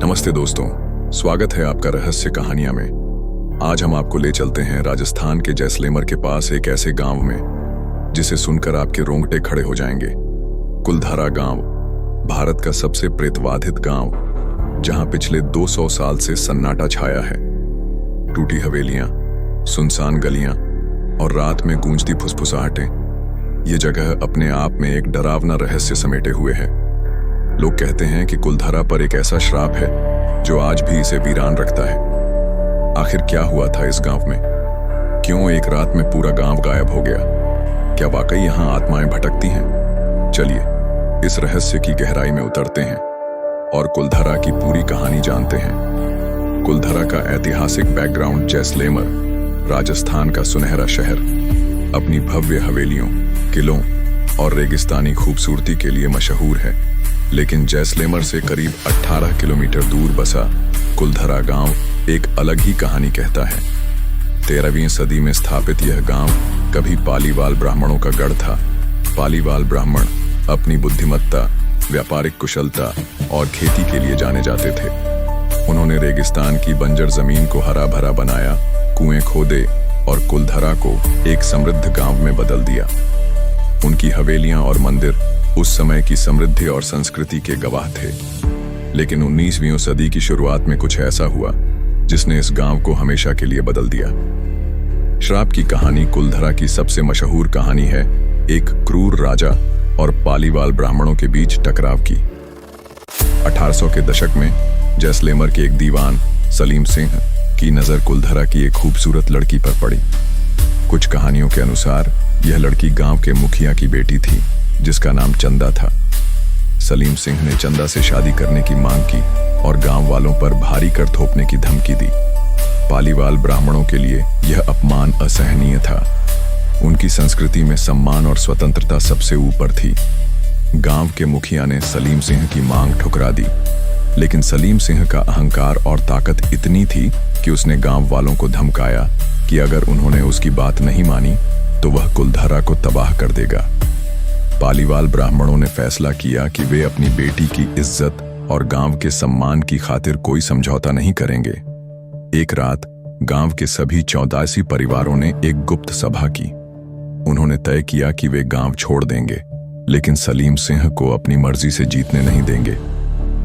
नमस्ते दोस्तों, स्वागत है आपका रहस्य कहानियां में। आज हम आपको ले चलते हैं राजस्थान के जैसलमेर के पास एक ऐसे गांव में जिसे सुनकर आपके रोंगटे खड़े हो जाएंगे। कुलधारा गांव, भारत का सबसे प्रेतबाधित गांव, जहां पिछले 200 साल से सन्नाटा छाया है। टूटी हवेलियां, सुनसान गलियां और रात में गूंजती फुसफुसाहटें, ये जगह अपने आप में एक डरावना रहस्य समेटे हुए है। लोग कहते हैं कि कुलधारा पर एक ऐसा श्राप है जो आज भी इसे वीरान रखता है। आखिर क्या हुआ था इस गांव में? क्यों एक रात में पूरा गांव गायब हो गया? क्या वाकई यहां आत्माएं भटकती हैं? चलिए इस रहस्य की गहराई में उतरते हैं और कुलधारा की पूरी कहानी जानते हैं। कुलधारा का ऐतिहासिक बैकग्राउंड जैसलमेर, राजस्थान का सुनहरा शहर, अपनी भव्य हवेलियों, किलों और रेगिस्तानी खूबसूरती के लिए मशहूर है। लेकिन जैसलमेर से करीब 18 किलोमीटर दूर बसा कुलधारा गांव एक अलग ही कहानी कहता है। 13वीं सदी में स्थापित यह गांव कभी पालीवाल ब्राह्मणों का गढ़ था। पालीवाल ब्राह्मण अपनी बुद्धिमत्ता, व्यापारिक कुशलता और खेती के लिए जाने जाते थे। उन्होंने रेगिस्तान की बंजर जमीन को हरा भरा बनाया, कुएं खोदे और कुलधारा को एक समृद्ध गांव में बदल दिया। उनकी हवेलियां और मंदिर उस समय की समृद्धि और संस्कृति के गवाह थे। लेकिन 19वीं सदी की शुरुआत में कुछ ऐसा हुआ जिसने इस गांव को हमेशा के लिए बदल दिया। श्राप की कहानी कुलधारा की सबसे मशहूर कहानी है एक क्रूर राजा और पालीवाल ब्राह्मणों के बीच टकराव की। 1800 के दशक में जैसलमेर के एक दीवान सलीम सिंह की नजर कुलधारा की एक खूबसूरत लड़की पर पड़ी। कुछ कहानियों के अनुसार यह लड़की गांव के मुखिया की बेटी थी जिसका नाम चंदा था। सलीम सिंह ने चंदा से शादी करने की मांग की और गांव वालों पर भारी कर थोपने की धमकी दी। पालीवाल ब्राह्मणों के लिए यह अपमान असहनीय था। उनकी संस्कृति में सम्मान और स्वतंत्रता सबसे ऊपर थी। गांव के मुखिया ने सलीम सिंह की मांग ठुकरा दी, लेकिन सलीम सिंह का अहंकार और ताकत इतनी थी कि उसने गांव वालों को धमकाया कि अगर उन्होंने उसकी बात नहीं मानी तो वह कुलधारा को तबाह कर देगा। पालीवाल ब्राह्मणों ने फैसला किया कि वे अपनी बेटी की इज्जत और गांव के सम्मान की खातिर कोई समझौता नहीं करेंगे। एक रात गांव के सभी 84 परिवारों ने एक गुप्त सभा की। उन्होंने तय किया कि वे गांव छोड़ देंगे, लेकिन सलीम सिंह को अपनी मर्जी से जीतने नहीं देंगे।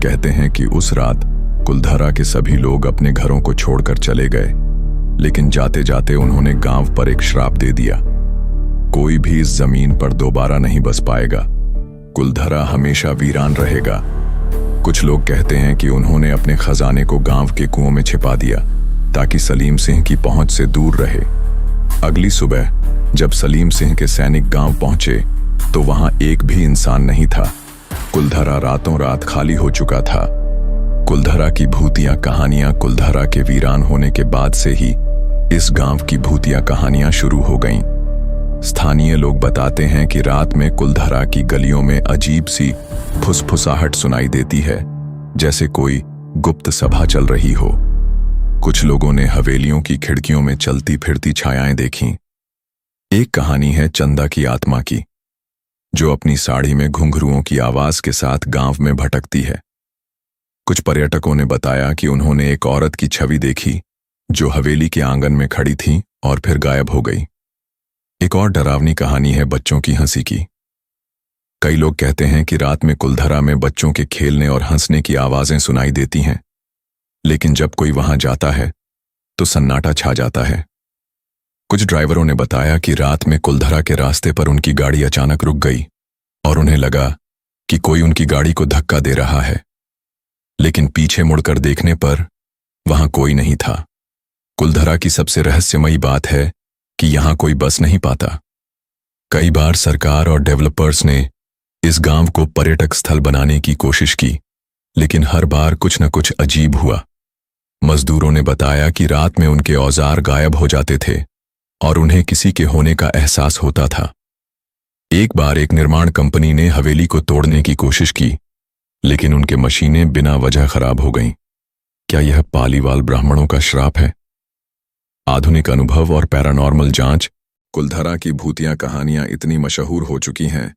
कहते हैं कि उस रात कुलधारा के सभी लोग अपने घरों को छोड़कर चले गए, लेकिन जाते जाते उन्होंने गांव पर एक श्राप दे दिया। कोई भी इस जमीन पर दोबारा नहीं बस पाएगा। कुलधारा हमेशा वीरान रहेगा। कुछ लोग कहते हैं कि उन्होंने अपने खजाने को गांव के कुओं में छिपा दिया ताकि सलीम सिंह की पहुंच से दूर रहे। अगली सुबह जब सलीम सिंह के सैनिक गांव पहुंचे तो वहां एक भी इंसान नहीं था। कुलधारा रातों रात खाली हो चुका था। कुलधारा की भूतिया कहानियां कुलधारा के वीरान होने के बाद से ही इस गांव की भूतिया कहानियां शुरू हो गईं। स्थानीय लोग बताते हैं कि रात में कुलधारा की गलियों में अजीब सी फुसफुसाहट सुनाई देती है, जैसे कोई गुप्त सभा चल रही हो। कुछ लोगों ने हवेलियों की खिड़कियों में चलती फिरती छायाएं देखीं। एक कहानी है चंदा की आत्मा की, जो अपनी साड़ी में घुंघरुओं की आवाज के साथ गांव में भटकती है। कुछ पर्यटकों ने बताया कि उन्होंने एक औरत की छवि देखी जो हवेली के आंगन में खड़ी थी और फिर गायब हो गई। एक और डरावनी कहानी है बच्चों की हंसी की। कई लोग कहते हैं कि रात में कुलधारा में बच्चों के खेलने और हंसने की आवाजें सुनाई देती हैं, लेकिन जब कोई वहां जाता है तो सन्नाटा छा जाता है। कुछ ड्राइवरों ने बताया कि रात में कुलधारा के रास्ते पर उनकी गाड़ी अचानक रुक गई और उन्हें लगा कि कोई उनकी गाड़ी को धक्का दे रहा है, लेकिन पीछे मुड़कर देखने पर वहां कोई नहीं था। कुलधारा की सबसे रहस्यमयी बात है कि यहां कोई बस नहीं पाता। कई बार सरकार और डेवलपर्स ने इस गांव को पर्यटक स्थल बनाने की कोशिश की, लेकिन हर बार कुछ न कुछ अजीब हुआ। मजदूरों ने बताया कि रात में उनके औजार गायब हो जाते थे और उन्हें किसी के होने का एहसास होता था। एक बार एक निर्माण कंपनी ने हवेली को तोड़ने की कोशिश की, लेकिन उनके मशीनें बिना वजह खराब हो गईं। क्या यह पालीवाल ब्राह्मणों का श्राप है? आधुनिक अनुभव और पैरानॉर्मल जांच, कुलधारा की भूतिया कहानियां इतनी मशहूर हो चुकी हैं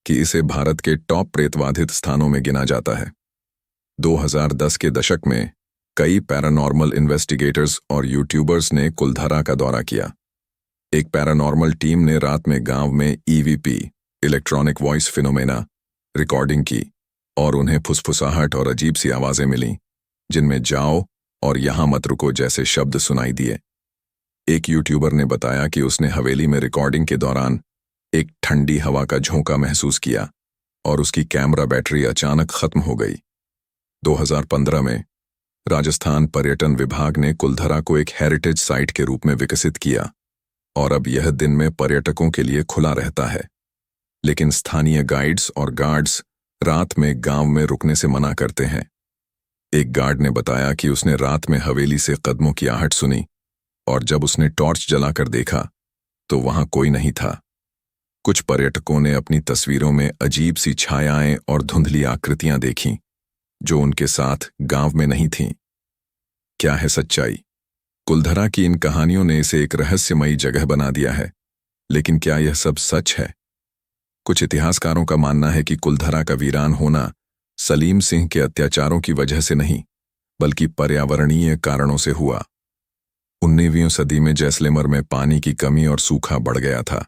कि इसे भारत के टॉप प्रेतबाधित स्थानों में गिना जाता है। 2010 के दशक में कई पैरानॉर्मल इन्वेस्टिगेटर्स और यूट्यूबर्स ने कुलधरा का दौरा किया। एक पैरानॉर्मल टीम ने रात में गांव में EVP, electronic voice phenomena, recording की और उन्हें फुसफुसाहट और अजीब सी आवाजें मिलीं, जिनमें जाओ और यहां मत रुको जैसे शब्द सुनाई दिए। एक यूट्यूबर ने बताया कि उसने हवेली में रिकॉर्डिंग के दौरान एक ठंडी हवा का झोंका महसूस किया और उसकी कैमरा बैटरी अचानक खत्म हो गई। 2015 में राजस्थान पर्यटन विभाग ने कुलधरा को एक हेरिटेज साइट के रूप में विकसित किया और अब यह दिन में पर्यटकों के लिए खुला रहता है, लेकिन स्थानीय गाइड्स और गार्ड्स रात में गांव में रुकने से मना करते हैं। एक गार्ड ने बताया कि उसने रात में हवेली से कदमों की आहट सुनी और जब उसने टॉर्च जलाकर देखा तो वहां कोई नहीं था। कुछ पर्यटकों ने अपनी तस्वीरों में अजीब सी छायाएं और धुंधली आकृतियां देखीं, जो उनके साथ गांव में नहीं थीं। क्या है सच्चाई? कुलधरा की इन कहानियों ने इसे एक रहस्यमयी जगह बना दिया है, लेकिन क्या यह सब सच है? कुछ इतिहासकारों का मानना है कि कुलधरा का वीरान होना सलीम सिंह के अत्याचारों की वजह से नहीं, बल्कि पर्यावरणीय कारणों से हुआ। 19वीं सदी में जैसलमेर में पानी की कमी और सूखा बढ़ गया था।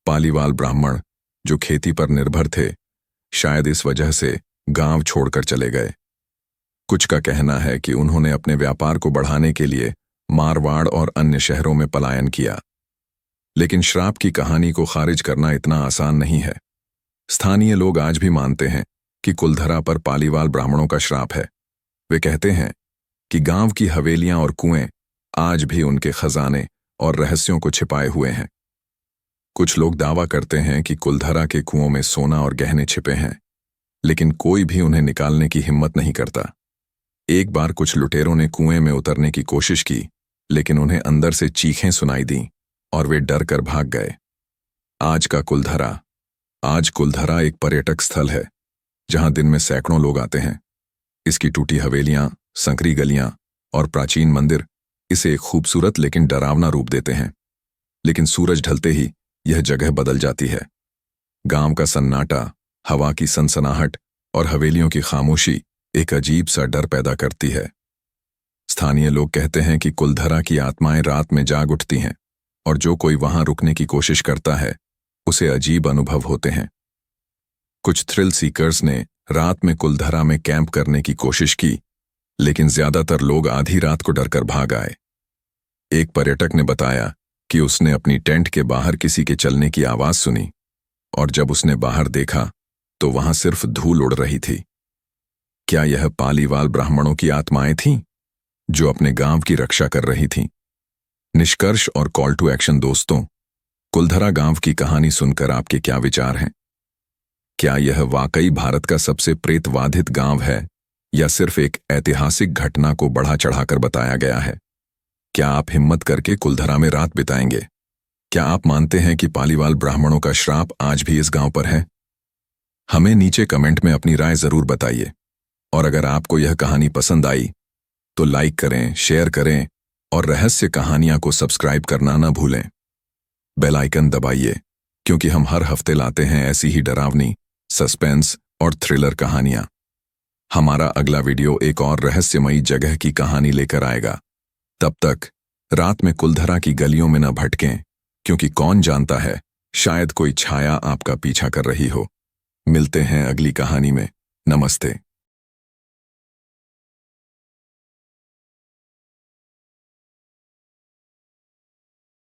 पालीवाल ब्राह्मण, जो खेती पर निर्भर थे, शायद इस वजह से गांव छोड़कर चले गए। कुछ का कहना है कि उन्होंने अपने व्यापार को बढ़ाने के लिए मारवाड़ और अन्य शहरों में पलायन किया। लेकिन श्राप की कहानी को खारिज करना इतना आसान नहीं है। स्थानीय लोग आज भी मानते हैं कि कुलधरा पर पालीवाल ब्राह्मणों का श्राप है। वे कहते हैं कि गांव की हवेलियां और कुएं आज भी उनके खजाने और रहस्यों को छिपाए हुए हैं। कुछ लोग दावा करते हैं कि कुलधरा के कुओं में सोना और गहने छिपे हैं, लेकिन कोई भी उन्हें निकालने की हिम्मत नहीं करता। एक बार कुछ लुटेरों ने कुएं में उतरने की कोशिश की, लेकिन उन्हें अंदर से चीखें सुनाई दीं और वे डर कर भाग गए। आज कुलधरा एक पर्यटक स्थल है, जहां दिन में सैकड़ों लोग आते हैं। इसकी टूटी हवेलियां, संकरी गलियां और प्राचीन मंदिर इसे एक खूबसूरत लेकिन डरावना रूप देते हैं। लेकिन सूरज ढलते ही यह जगह बदल जाती है। गांव का सन्नाटा, हवा की सनसनाहट और हवेलियों की खामोशी एक अजीब सा डर पैदा करती है। स्थानीय लोग कहते हैं कि कुलधरा की आत्माएं रात में जाग उठती हैं और जो कोई वहां रुकने की कोशिश करता है उसे अजीब अनुभव होते हैं। कुछ थ्रिल सीकर्स ने रात में कुलधरा में कैंप करने की कोशिश की, लेकिन ज्यादातर लोग आधी रात को डरकर भाग आए। एक पर्यटक ने बताया कि उसने अपनी टेंट के बाहर किसी के चलने की आवाज सुनी और जब उसने बाहर देखा तो वहां सिर्फ धूल उड़ रही थी। क्या यह पालीवाल ब्राह्मणों की आत्माएं थीं, जो अपने गांव की रक्षा कर रही थीं? निष्कर्ष और कॉल टू एक्शन दोस्तों, कुलधरा गांव की कहानी सुनकर आपके क्या विचार हैं? क्या यह वाकई भारत का सबसे प्रेतवाधित गांव है या सिर्फ एक ऐतिहासिक घटना को बढ़ा चढ़ाकर बताया गया है? क्या आप हिम्मत करके कुलधरा में रात बिताएंगे? क्या आप मानते हैं कि पालीवाल ब्राह्मणों का श्राप आज भी इस गांव पर है? हमें नीचे कमेंट में अपनी राय जरूर बताइए। और अगर आपको यह कहानी पसंद आई तो लाइक करें, शेयर करें और रहस्य कहानियां को सब्सक्राइब करना न भूलें। बेल आइकन दबाइए, क्योंकि हम हर हफ्ते लाते हैं ऐसी ही डरावनी, सस्पेंस और थ्रिलर कहानियां। हमारा अगला वीडियो एक और रहस्यमयी जगह की कहानी लेकर आएगा। तब तक रात में कुलधरा की गलियों में न भटकें, क्योंकि कौन जानता है, शायद कोई छाया आपका पीछा कर रही हो। मिलते हैं अगली कहानी में। नमस्ते।